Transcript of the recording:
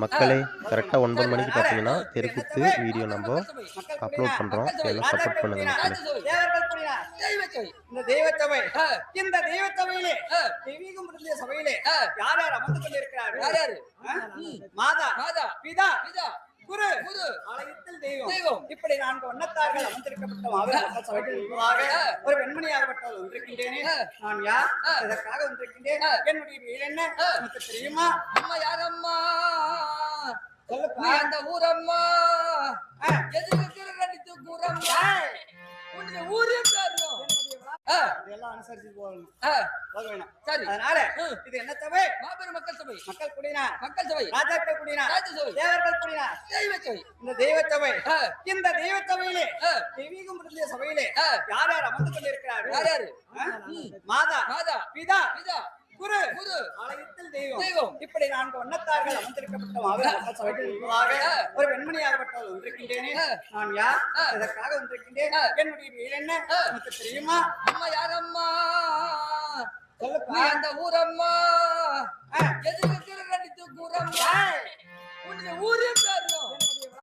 மக்களே, கரெக்டா 9 மணிக்கு பார்த்தீங்கன்னா, தெருக்கூத்து வீடியோ நம்ப அப்லோட் பண்றோம். எல்லாம் சப்போர்ட் பண்ணுங்க மக்களே. இந்த தெய்வச்சபை இந்த தெய்வச்சபையிலே தெய்வீகம் இருந்த சபையிலே யார் யார் அமர்ந்து கொண்டிருக்கிறார்கள்? யார் யாரு? மாதா, பிதா, குரு, ஆலயத்தில் தெய்வம். இப்படி 4 வண்ணத்தார்கள் அமர்ந்திருக்கப்பட்ட மாபெரும் சபைக்கு முன்பாக ஒரு பெண்மணியாகப்பட்டவள் வந்திருக்கின்றேனே. நான் யார்? இதற்காக வந்திருக்கின்றேன். என்னுடைய பேர் என்ன? உனக்கு தெரியுமா? அம்மா யாரம்மா? சொல்லப்பா. அந்த ஊரம்மா எதுக்கு நடித்து கூறம்மா? உன்னுடைய ஊரே காரணம். இதெல்லாம் அனுசரிச்சு போகணும். போக வேணும். சரி. அதனால இது என்ன சபை? மாபெரும் மக்கள் சபை. மக்கள் கூடினார். மக்கள் சபை. ராஜாக்கள் கூடினார். ராஜ சபை. தேவர்கள் கூடினார். தெய்வ சபை. இந்த தெய்வச்சபை இந்த தெய்வச்சபையிலே தெய்வீகம் இருந்த சபையிலே யார் யார் அமர்ந்து கொண்டிருக்கிறார்கள்? யார் யாரு? மாதா, பிதா, குரு, ஆலயத்தில் தெய்வம். இப்படி 4 வண்ணத்தார்கள் அமர்ந்திருக்கப்பட்ட மாபெரும் சபைக்கு முன்பாக ஒரு பெண்மணியாகப்பட்டவள் வந்திருக்கின்றேனே. நான் யார்? இதற்காக வந்திருக்கின்றேன். என்னுடைய பேர் என்ன? உனக்கு தெரியுமா? அம்மா யாரம்மா? சொல்லப்பா. அந்த ஊரம்மா